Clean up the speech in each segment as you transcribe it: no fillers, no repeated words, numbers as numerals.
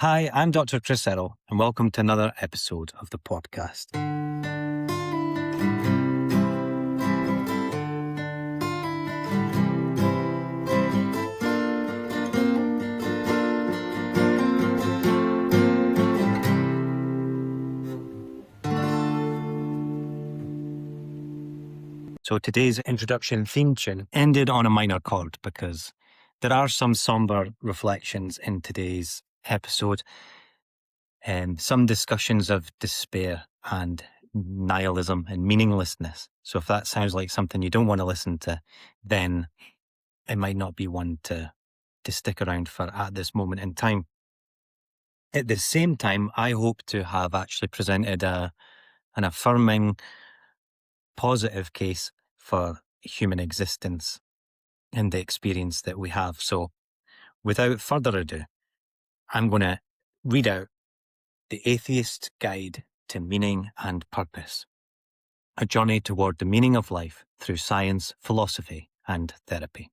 Hi, I'm Dr. Chris Errol, and welcome to another episode of the podcast. So today's introduction theme tune ended on a minor chord because there are some somber reflections in today's episode and some discussions of despair and nihilism and meaninglessness. So if that sounds like something you don't want to listen to, then it might not be one to stick around for at this moment in time. At the same time, I hope to have actually presented an affirming, positive case for human existence and the experience that we have. So without further ado, I'm going to read out The Atheist Guide to Meaning and Purpose, a journey toward the meaning of life through science, philosophy, and therapy.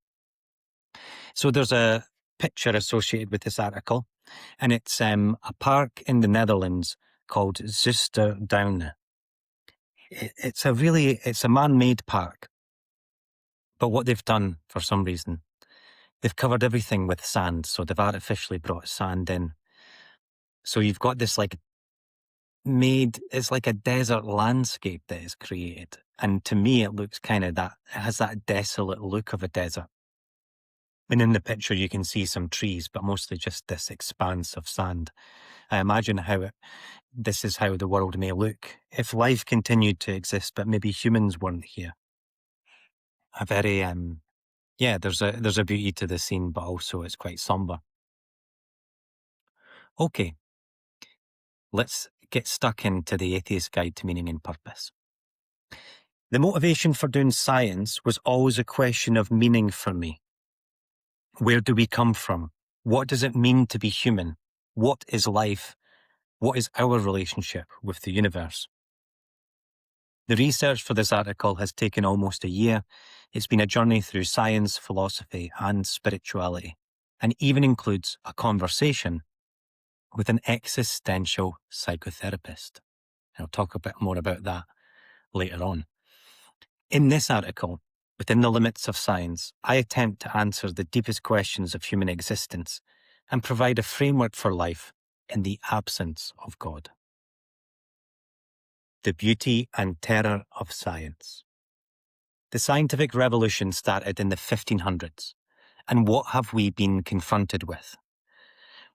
So there's a picture associated with this article, and it's a park in the Netherlands called Zusterduinen. It's a man-made park, but what they've done for some reason, they've covered everything with sand, so they've artificially brought sand in. So you've got this it's like a desert landscape that is created. And to me, it looks it has that desolate look of a desert. And in the picture, you can see some trees, but mostly just this expanse of sand. I imagine this is how the world may look if life continued to exist, but maybe humans weren't here. A very, there's a beauty to the scene, but also it's quite somber. Okay, let's get stuck into The Atheist Guide to Meaning and Purpose. The motivation for doing science was always a question of meaning for me. Where do we come from? What does it mean to be human? What is life? What is our relationship with the universe? The research for this article has taken almost a year. It's been a journey through science, philosophy, and spirituality, and even includes a conversation with an existential psychotherapist. I'll talk a bit more about that later on. In this article, within the limits of science, I attempt to answer the deepest questions of human existence and provide a framework for life in the absence of God. The beauty and terror of science. The scientific revolution started in the 1500s, and what have we been confronted with?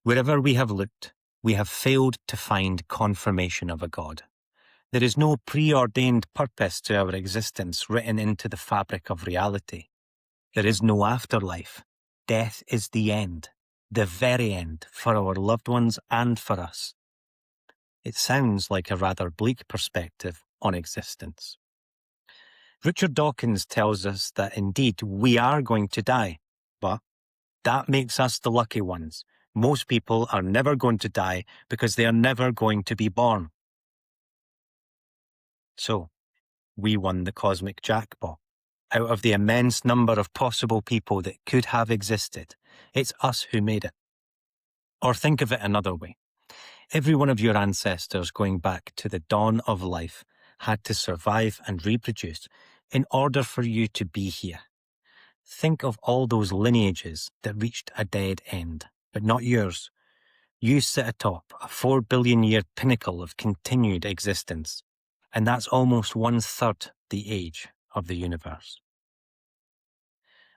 Wherever we have looked, we have failed to find confirmation of a God. There is no preordained purpose to our existence written into the fabric of reality. There is no afterlife. Death is the end, the very end, for our loved ones and for us. It sounds like a rather bleak perspective on existence. Richard Dawkins tells us that indeed we are going to die, but that makes us the lucky ones. Most people are never going to die because they are never going to be born. So, we won the cosmic jackpot. Out of the immense number of possible people that could have existed, it's us who made it. Or think of it another way. Every one of your ancestors going back to the dawn of life had to survive and reproduce in order for you to be here. Think of all those lineages that reached a dead end, but not yours. You sit atop a 4 billion year pinnacle of continued existence, and that's almost 1/3 the age of the universe.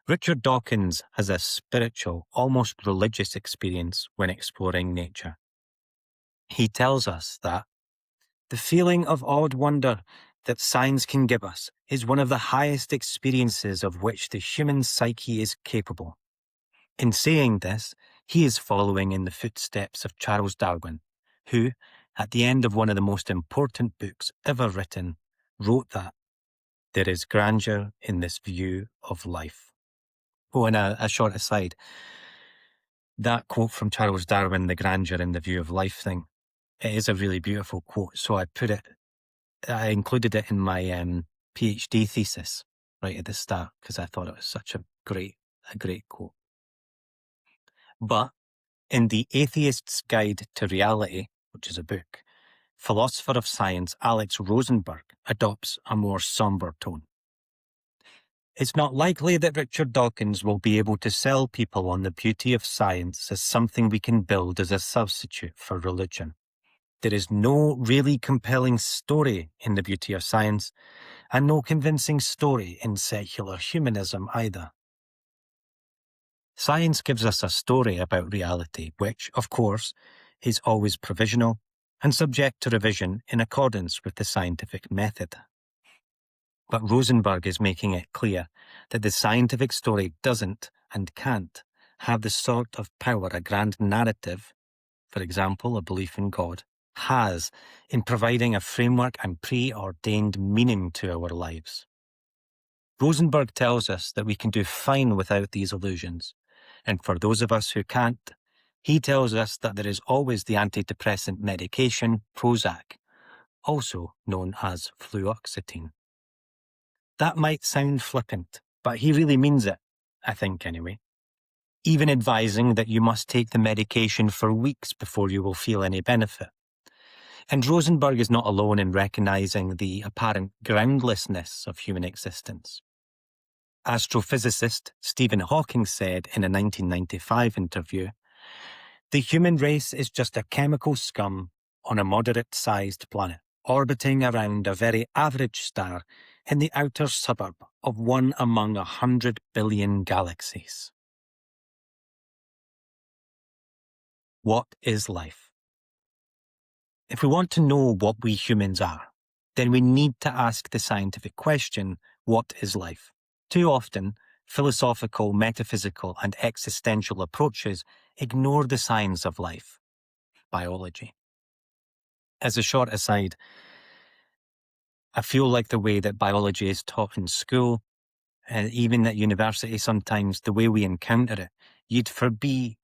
Richard Dawkins has a spiritual, almost religious experience when exploring nature. He tells us that the feeling of awed wonder that science can give us is one of the highest experiences of which the human psyche is capable. In saying this, he is following in the footsteps of Charles Darwin, who, at the end of one of the most important books ever written, wrote that there is grandeur in this view of life. Oh, and a short aside, that quote from Charles Darwin, the grandeur in the view of life thing, it is a really beautiful quote. So I included it in my PhD thesis right at the start because I thought it was such a great quote. But In The Atheist's Guide to Reality, which is a book, philosopher of science Alex Rosenberg adopts a more somber tone. It's not likely that Richard Dawkins will be able to sell people on the beauty of science as something we can build as a substitute for religion. There is no really compelling story in the beauty of science, and no convincing story in secular humanism either. Science gives us a story about reality, which, of course, is always provisional and subject to revision in accordance with the scientific method. But Rosenberg is making it clear that the scientific story doesn't and can't have the sort of power a grand narrative, for example, a belief in God, has in providing a framework and preordained meaning to our lives. Rosenberg tells us that we can do fine without these illusions, and for those of us who can't, he tells us that there is always the antidepressant medication Prozac, also known as fluoxetine. That might sound flippant, but he really means it, I think anyway. Even advising that you must take the medication for weeks before you will feel any benefit. And Rosenberg is not alone in recognizing the apparent groundlessness of human existence. Astrophysicist Stephen Hawking said in a 1995 interview, "The human race is just a chemical scum on a moderate-sized planet, orbiting around a very average star in the outer suburb of one among 100 billion galaxies." What is life? If we want to know what we humans are, then we need to ask the scientific question, what is life? Too often, philosophical, metaphysical, and existential approaches ignore the science of life, biology. As a short aside, I feel like the way that biology is taught in school, and even at university sometimes, the way we encounter it, you'd be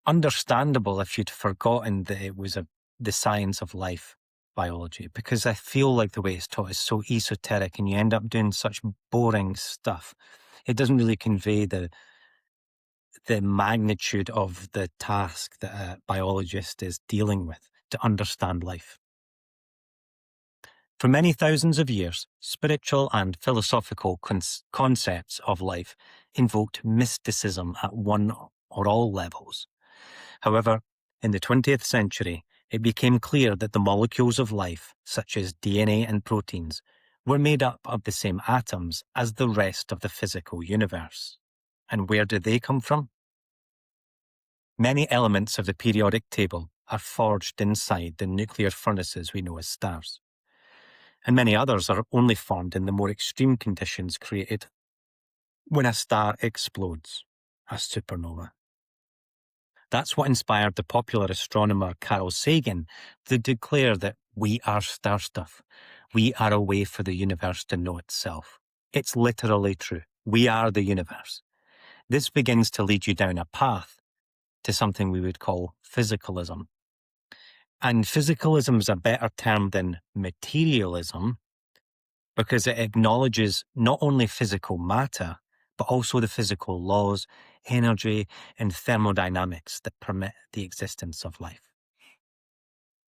understandable if you'd forgotten that it was the science of life, biology, because I feel like the way it's taught is so esoteric and you end up doing such boring stuff. It doesn't really convey the magnitude of the task that a biologist is dealing with to understand life. For many thousands of years, spiritual and philosophical concepts of life invoked mysticism at one or all levels. However, in the 20th century, it became clear that the molecules of life, such as DNA and proteins, were made up of the same atoms as the rest of the physical universe. And where did they come from? Many elements of the periodic table are forged inside the nuclear furnaces we know as stars. And many others are only formed in the more extreme conditions created when a star explodes, a supernova. That's what inspired the popular astronomer Carl Sagan to declare that we are star stuff. We are a way for the universe to know itself. It's literally true. We are the universe. This begins to lead you down a path to something we would call physicalism. And physicalism is a better term than materialism because it acknowledges not only physical matter, but also the physical laws, energy, and thermodynamics that permit the existence of life.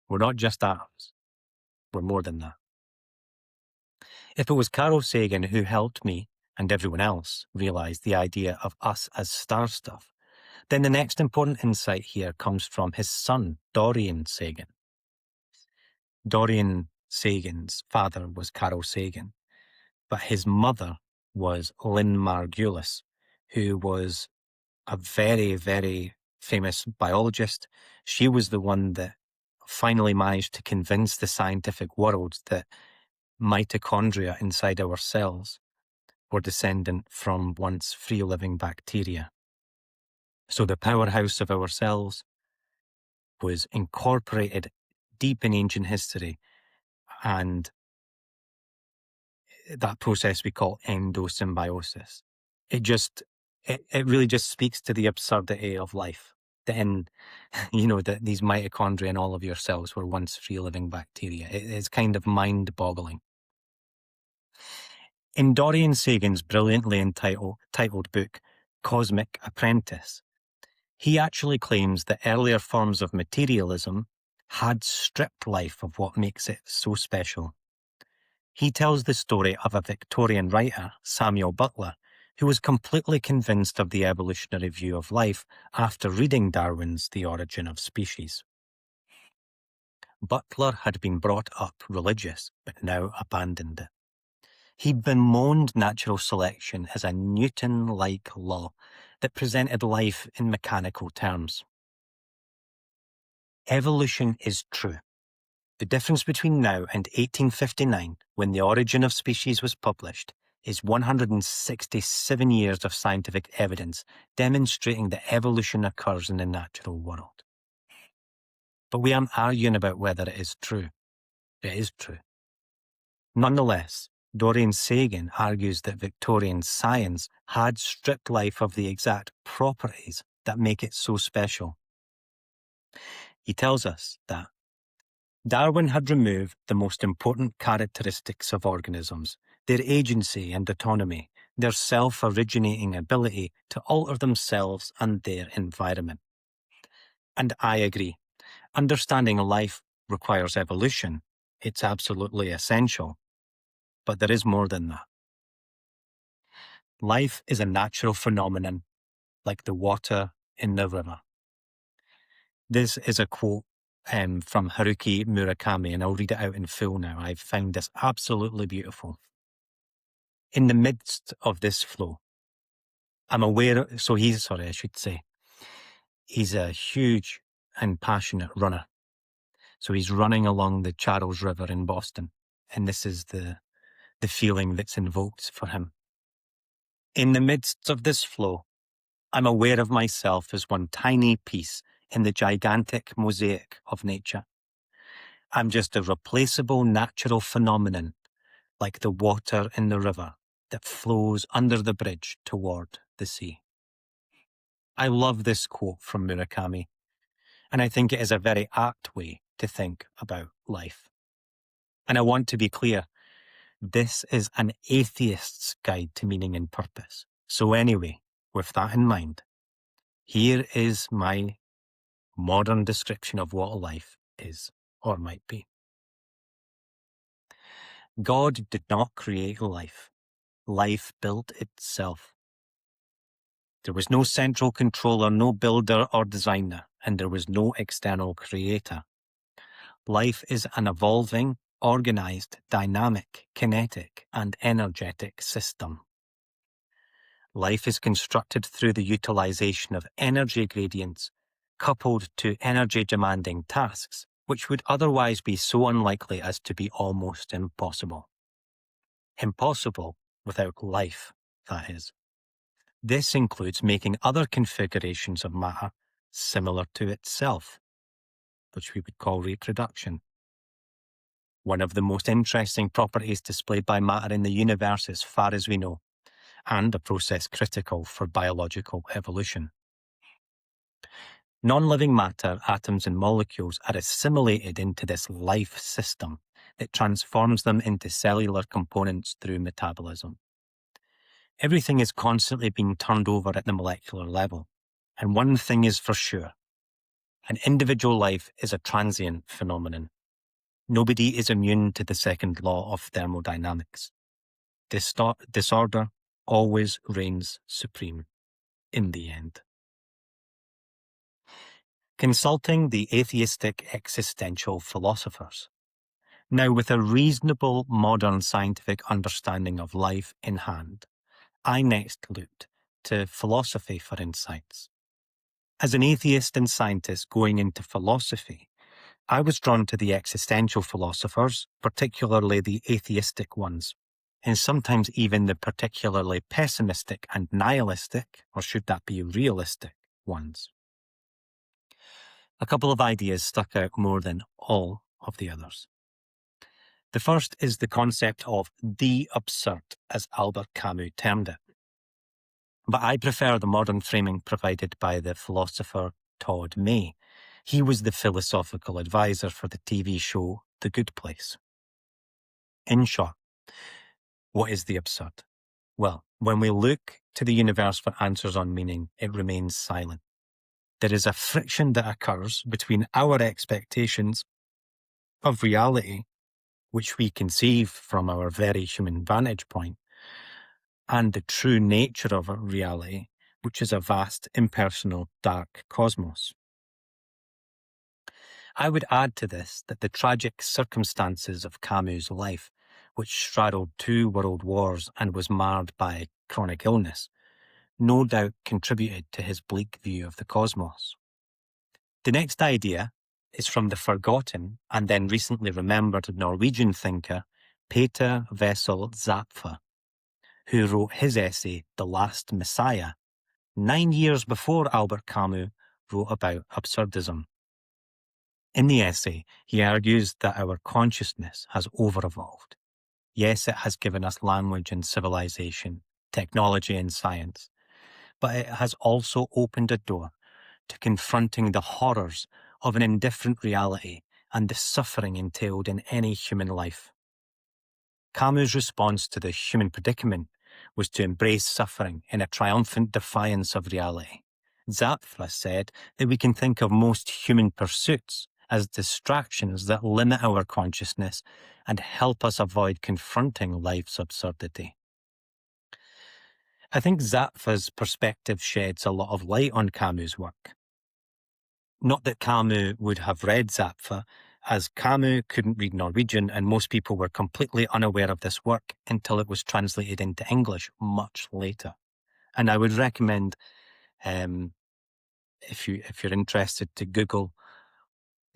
We're not just atoms. We're more than that. If it was Carl Sagan who helped me and everyone else realize the idea of us as star stuff, then the next important insight here comes from his son, Dorian Sagan. Dorian Sagan's father was Carl Sagan, but his mother was Lynn Margulis, who was a very, very famous biologist. She was the one that finally managed to convince the scientific world that mitochondria inside our cells were descendant from once free-living bacteria. So the powerhouse of our cells was incorporated deep in ancient history, and that process we call endosymbiosis. It really just speaks to the absurdity of life. Then, that these mitochondria in all of your cells were once free-living bacteria. It's kind of mind-boggling. In Dorian Sagan's brilliantly titled book, Cosmic Apprentice, He actually claims that earlier forms of materialism had stripped life of what makes it so special. He tells the story of a Victorian writer, Samuel Butler, who was completely convinced of the evolutionary view of life after reading Darwin's The Origin of Species. Butler had been brought up religious, but now abandoned it. He bemoaned natural selection as a Newton-like law that presented life in mechanical terms. Evolution is true. The difference between now and 1859, when The Origin of Species was published, is 167 years of scientific evidence demonstrating that evolution occurs in the natural world. But we aren't arguing about whether it is true. It is true. Nonetheless, Dorian Sagan argues that Victorian science had stripped life of the exact properties that make it so special. He tells us that Darwin had removed the most important characteristics of organisms, their agency and autonomy, their self-originating ability to alter themselves and their environment. And I agree. Understanding life requires evolution. It's absolutely essential. But there is more than that. Life is a natural phenomenon, like the water in the river. This is a quote from Haruki Murakami, and I'll read it out in full now. I've found this absolutely beautiful. In the midst of this flow, I'm aware, he's a huge and passionate runner. So he's running along the Charles River in Boston, and this is the feeling that's invoked for him. In the midst of this flow, I'm aware of myself as one tiny piece in the gigantic mosaic of nature. I'm just a replaceable natural phenomenon, like the water in the river that flows under the bridge toward the sea. I love this quote from Murakami, and I think it is a very apt way to think about life. And I want to be clear, this is an atheist's guide to meaning and purpose. So anyway, with that in mind, here is my modern description of what life is or might be. God did not create life. Life built itself. There was no central controller, no builder or designer, and there was no external creator. Life is an evolving, organized, dynamic, kinetic, and energetic system. Life is constructed through the utilization of energy gradients coupled to energy-demanding tasks, which would otherwise be so unlikely as to be almost impossible. Impossible without life, that is. This includes making other configurations of matter similar to itself, which we would call reproduction. One of the most interesting properties displayed by matter in the universe as far as we know, and a process critical for biological evolution. Non-living matter, atoms and molecules are assimilated into this life system that transforms them into cellular components through metabolism. Everything is constantly being turned over at the molecular level, and one thing is for sure. An individual life is a transient phenomenon. Nobody is immune to the second law of thermodynamics. Disorder always reigns supreme in the end. Consulting the atheistic existential philosophers. Now, with a reasonable modern scientific understanding of life in hand, I next looked to philosophy for insights. As an atheist and scientist going into philosophy, I was drawn to the existential philosophers, particularly the atheistic ones, and sometimes even the particularly pessimistic and nihilistic, or should that be realistic, ones. A couple of ideas stuck out more than all of the others. The first is the concept of the absurd, as Albert Camus termed it. But I prefer the modern framing provided by the philosopher Todd May. He was the philosophical advisor for the TV show The Good Place. In short, what is the absurd? Well, when we look to the universe for answers on meaning, it remains silent. there is a friction that occurs between our expectations of reality, which we conceive from our very human vantage point, and the true nature of reality, which is a vast, impersonal, dark cosmos. I would add to this that the tragic circumstances of Camus' life, which straddled 2 world wars and was marred by chronic illness, no doubt contributed to his bleak view of the cosmos. The next idea is from the forgotten and then recently remembered Norwegian thinker Peter Wessel Zapffe, who wrote his essay, The Last Messiah, 9 years before Albert Camus wrote about absurdism. In the essay, he argues that our consciousness has over-evolved. Yes, it has given us language and civilization, technology and science, but it has also opened a door to confronting the horrors of an indifferent reality and the suffering entailed in any human life. Camus' response to the human predicament was to embrace suffering in a triumphant defiance of reality. Zapffe said that we can think of most human pursuits as distractions that limit our consciousness and help us avoid confronting life's absurdity. I think Zapfe's perspective sheds a lot of light on Camus' work. Not that Camus would have read Zapffe, as Camus couldn't read Norwegian and most people were completely unaware of this work until it was translated into English much later. And I would recommend, if you're interested, to Google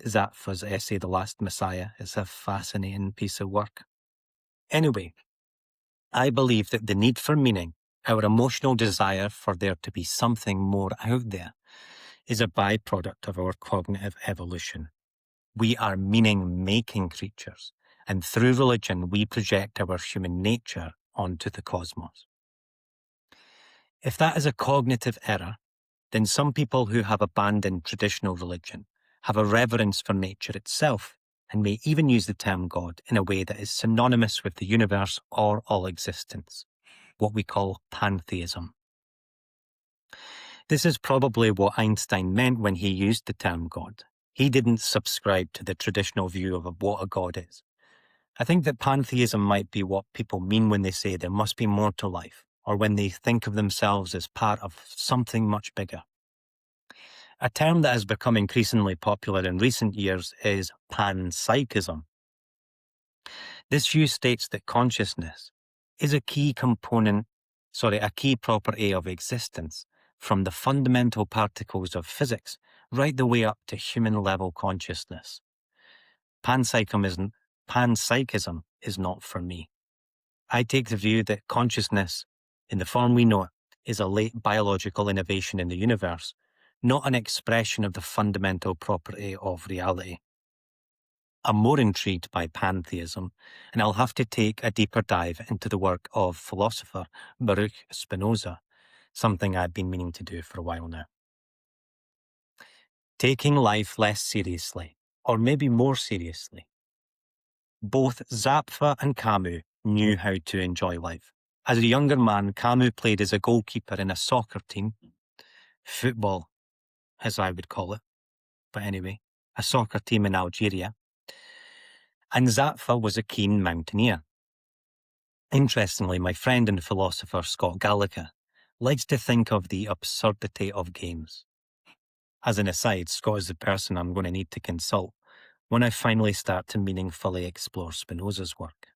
Zapfe's essay, The Last Messiah. It's a fascinating piece of work. Anyway, I believe that the need for meaning, our emotional desire for there to be something more out there, is a byproduct of our cognitive evolution. We are meaning-making creatures, and through religion we project our human nature onto the cosmos. If that is a cognitive error, then some people who have abandoned traditional religion have a reverence for nature itself and may even use the term God in a way that is synonymous with the universe or all existence, what we call pantheism. This is probably what Einstein meant when he used the term God. He didn't subscribe to the traditional view of what a God is. I think that pantheism might be what people mean when they say there must be more to life, or when they think of themselves as part of something much bigger. A term that has become increasingly popular in recent years is panpsychism. This view states that consciousness is a key property of existence, from the fundamental particles of physics right the way up to human-level consciousness. Panpsychism is not for me. I take the view that consciousness, in the form we know it, is a late biological innovation in the universe, not an expression of the fundamental property of reality. I'm more intrigued by pantheism, and I'll have to take a deeper dive into the work of philosopher Baruch Spinoza, something I've been meaning to do for a while now. Taking life less seriously, or maybe more seriously. Both Zapffe and Camus knew how to enjoy life. As a younger man, Camus played as a goalkeeper in a soccer team, football, as I would call it, but anyway, a soccer team in Algeria. And Zapffe was a keen mountaineer. Interestingly, my friend and philosopher Scott Gallagher likes to think of the absurdity of games. As an aside, Scott is the person I'm going to need to consult when I finally start to meaningfully explore Spinoza's work.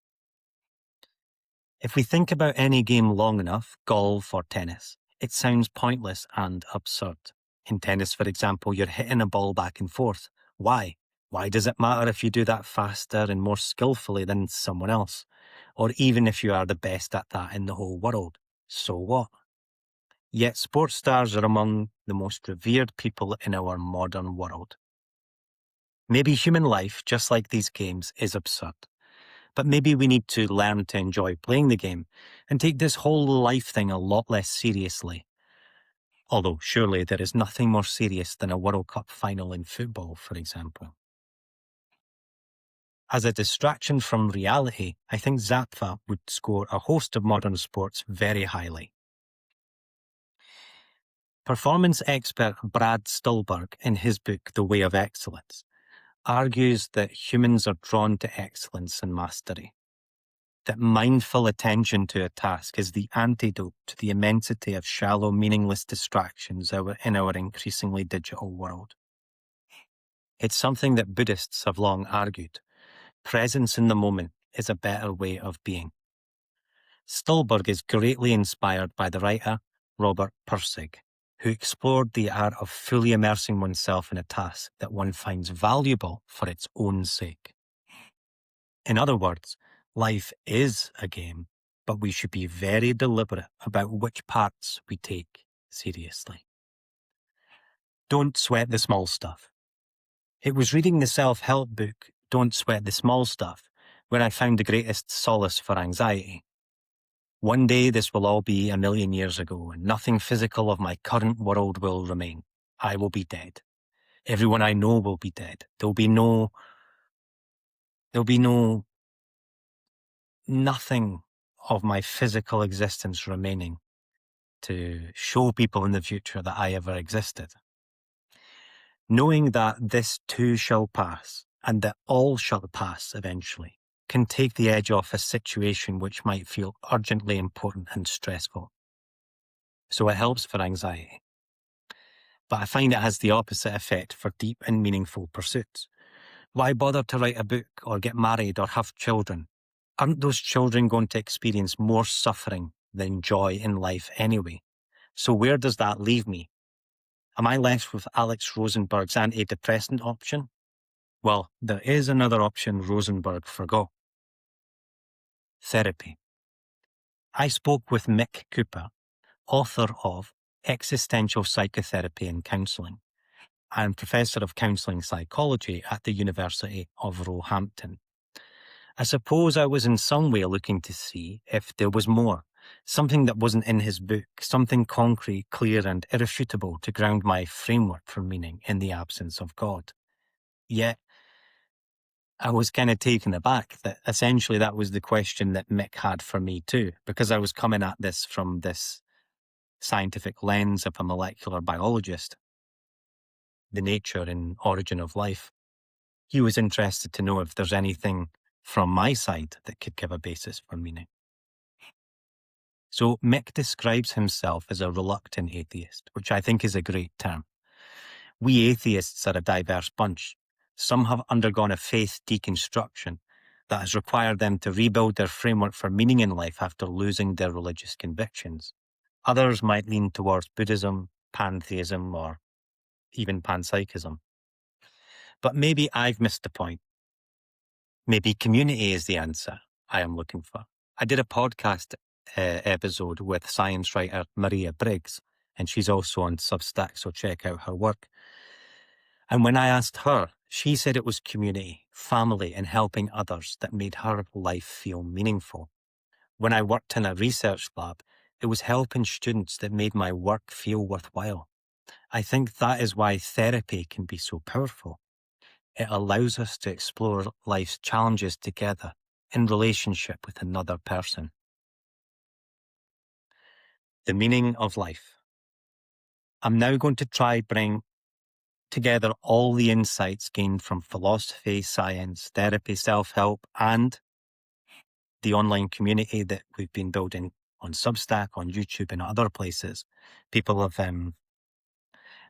If we think about any game long enough, golf or tennis, it sounds pointless and absurd. In tennis, for example, you're hitting a ball back and forth. Why? Why does it matter if you do that faster and more skillfully than someone else? Or even if you are the best at that in the whole world? So what? Yet sports stars are among the most revered people in our modern world. Maybe human life, just like these games, is absurd. But maybe we need to learn to enjoy playing the game and take this whole life thing a lot less seriously. Although surely there is nothing more serious than a World Cup final in football, for example. As a distraction from reality, I think Zapffe would score a host of modern sports very highly. Performance expert Brad Stulberg, in his book The Way of Excellence, argues that humans are drawn to excellence and mastery, that mindful attention to a task is the antidote to the immensity of shallow, meaningless distractions in our increasingly digital world. It's something that Buddhists have long argued. Presence in the moment is a better way of being. Stulberg is greatly inspired by the writer Robert Pirsig, who explored the art of fully immersing oneself in a task that one finds valuable for its own sake. In other words, life is a game, but we should be very deliberate about which parts we take seriously. Don't sweat the small stuff. It was reading the self-help book, Don't Sweat the Small Stuff, where I found the greatest solace for anxiety. One day this will all be 1,000,000 years ago, and nothing physical of my current world will remain. I will be dead. Everyone I know will be dead. There'll be nothing of my physical existence remaining to show people in the future that I ever existed. Knowing that this too shall pass, and that all shall pass eventually, can take the edge off a situation which might feel urgently important and stressful. So it helps for anxiety. But I find it has the opposite effect for deep and meaningful pursuits. Why bother to write a book or get married or have children? Aren't those children going to experience more suffering than joy in life anyway? So where does that leave me? Am I left with Alex Rosenberg's antidepressant option? Well, there is another option Rosenberg forgot. Therapy. I spoke with Mick Cooper, author of Existential Psychotherapy and Counselling, and Professor of Counselling Psychology at the University of Roehampton. I suppose I was in some way looking to see if there was more, something that wasn't in his book, something concrete, clear and irrefutable to ground my framework for meaning in the absence of God. Yet, I was kind of taken aback that essentially that was the question that Mick had for me too, because I was coming at this from this scientific lens of a molecular biologist, the nature and origin of life. He was interested to know if there's anything from my side that could give a basis for meaning. So Mick describes himself as a reluctant atheist, which I think is a great term. We atheists are a diverse bunch. Some have undergone a faith deconstruction that has required them to rebuild their framework for meaning in life after losing their religious convictions. Others might lean towards Buddhism, pantheism, or even panpsychism. But maybe I've missed the point. Maybe community is the answer I am looking for. I did a podcast episode with science writer Maria Briggs, and she's also on Substack, so check out her work. And when I asked her, she said it was community, family, and helping others that made her life feel meaningful. When I worked in a research lab, it was helping students that made my work feel worthwhile. I think that is why therapy can be so powerful. It allows us to explore life's challenges together in relationship with another person. The meaning of life. I'm now going to try bring together all the insights gained from philosophy, science, therapy, self-help, and the online community that we've been building on Substack, on YouTube, and other places. People have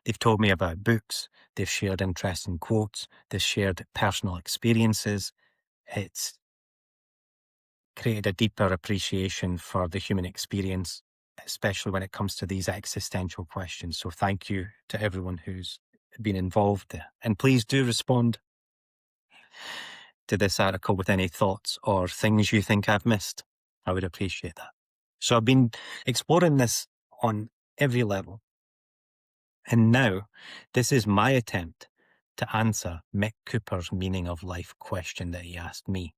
they've told me about books, they've shared interesting quotes, they've shared personal experiences. It's created a deeper appreciation for the human experience, especially when it comes to these existential questions. So thank you to everyone who's been involved there. And please do respond to this article with any thoughts or things you think I've missed. I would appreciate that. So I've been exploring this on every level. And now this is my attempt to answer Mick Cooper's meaning of life question that he asked me.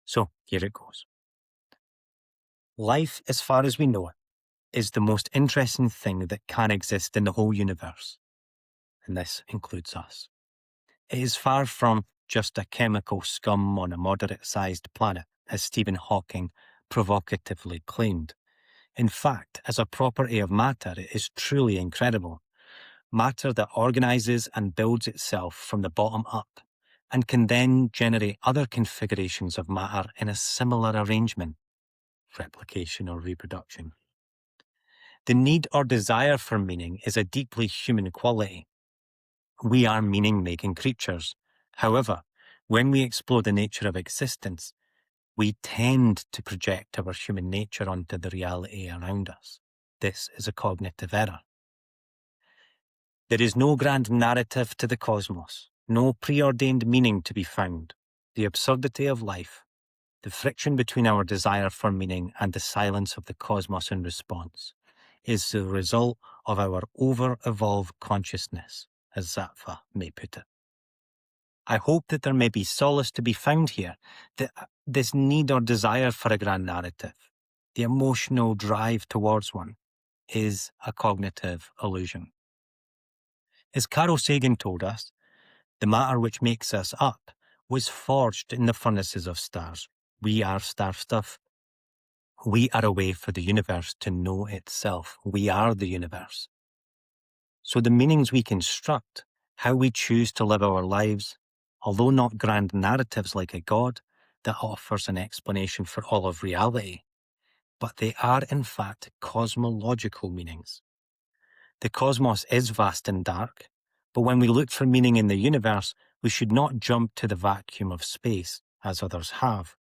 So here it goes. Life, as far as we know it, is the most interesting thing that can exist in the whole universe. And this includes us. It is far from just a chemical scum on a moderate-sized planet, as Stephen Hawking provocatively claimed. In fact, as a property of matter, it is truly incredible. Matter that organises and builds itself from the bottom up, and can then generate other configurations of matter in a similar arrangement, replication or reproduction. The need or desire for meaning is a deeply human quality. We are meaning-making creatures. However, when we explore the nature of existence, we tend to project our human nature onto the reality around us. This is a cognitive error. There is no grand narrative to the cosmos, no preordained meaning to be found. The absurdity of life, the friction between our desire for meaning and the silence of the cosmos in response, is the result of our over-evolved consciousness, as Zapffe may put it. I hope that there may be solace to be found here, that this need or desire for a grand narrative, the emotional drive towards one, is a cognitive illusion. As Carl Sagan told us, the matter which makes us up was forged in the furnaces of stars. We are star stuff. We are a way for the universe to know itself. We are the universe. So the meanings we construct, how we choose to live our lives, although not grand narratives like a God that offers an explanation for all of reality, but they are in fact cosmological meanings. The cosmos is vast and dark, but when we look for meaning in the universe, we should not jump to the vacuum of space, as others have.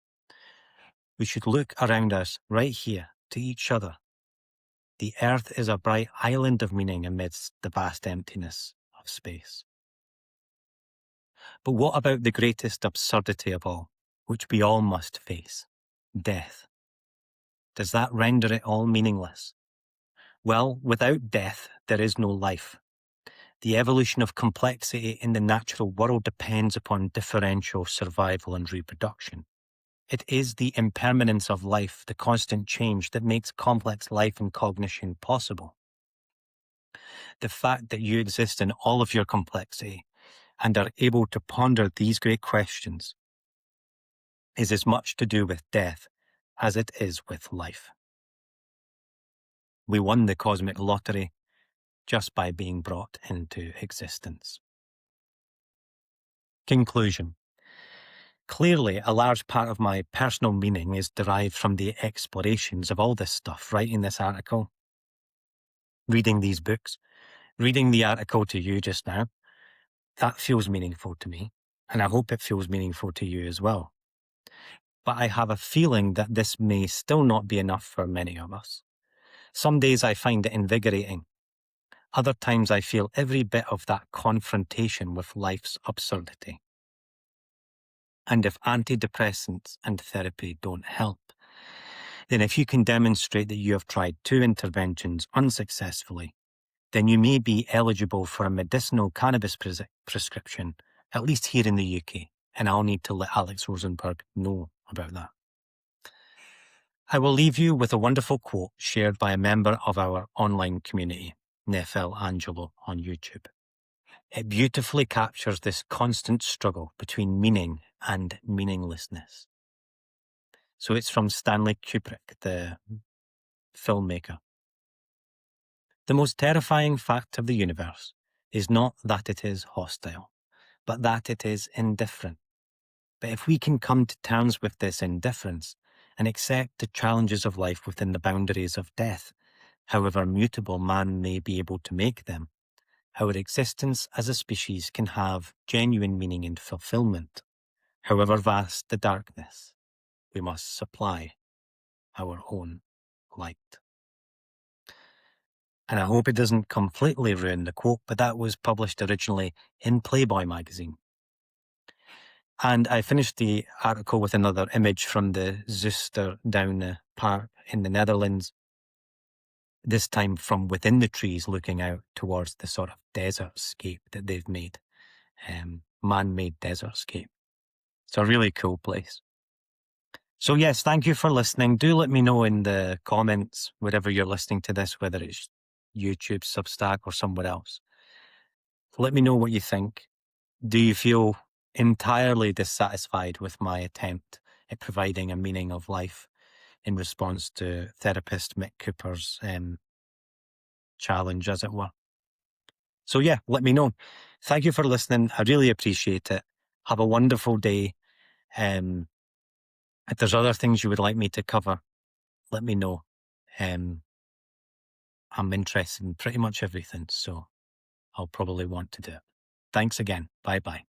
We should look around us right here, to each other. The earth is a bright island of meaning amidst the vast emptiness of space. But what about the greatest absurdity of all, which we all must face? Death. Does that render it all meaningless? Well, without death, there is no life. The evolution of complexity in the natural world depends upon differential survival and reproduction. It is the impermanence of life, the constant change, that makes complex life and cognition possible. The fact that you exist in all of your complexity and are able to ponder these great questions is as much to do with death as it is with life. We won the cosmic lottery just by being brought into existence. Conclusion. Clearly, a large part of my personal meaning is derived from the explorations of all this stuff, writing this article, reading these books, reading the article to you just now. That feels meaningful to me, and I hope it feels meaningful to you as well. But I have a feeling that this may still not be enough for many of us. Some days I find it invigorating. Other times I feel every bit of that confrontation with life's absurdity. And if antidepressants and therapy don't help, then if you can demonstrate that you have tried 2 interventions unsuccessfully, then you may be eligible for a medicinal cannabis prescription, at least here in the UK, and I'll need to let Alex Rosenberg know about that. I will leave you with a wonderful quote shared by a member of our online community, Nefel Angelo on YouTube. It beautifully captures this constant struggle between meaning and meaninglessness. So it's from Stanley Kubrick, the filmmaker. The most terrifying fact of the universe is not that it is hostile, but that it is indifferent. But if we can come to terms with this indifference and accept the challenges of life within the boundaries of death, however mutable man may be able to make them, our existence as a species can have genuine meaning and fulfillment. However vast the darkness, we must supply our own light. And I hope it doesn't completely ruin the quote, but that was published originally in Playboy magazine. And I finished the article with another image from the Zuster down the park in the Netherlands, this time from within the trees looking out towards the sort of desert scape that they've made, man-made desert scape. It's a really cool place. So yes, thank you for listening. Do let me know in the comments, wherever you're listening to this, whether it's YouTube, Substack, or somewhere else. Let me know what you think. Do you feel entirely dissatisfied with my attempt at providing a meaning of life? in response to therapist Mick Cooper's challenge, as it were. So yeah, let me know. Thank you for listening. I really appreciate it. Have a wonderful day. If there's other things you would like me to cover, let me know. I'm interested in pretty much everything, so I'll probably want to do it. Thanks again. Bye-bye.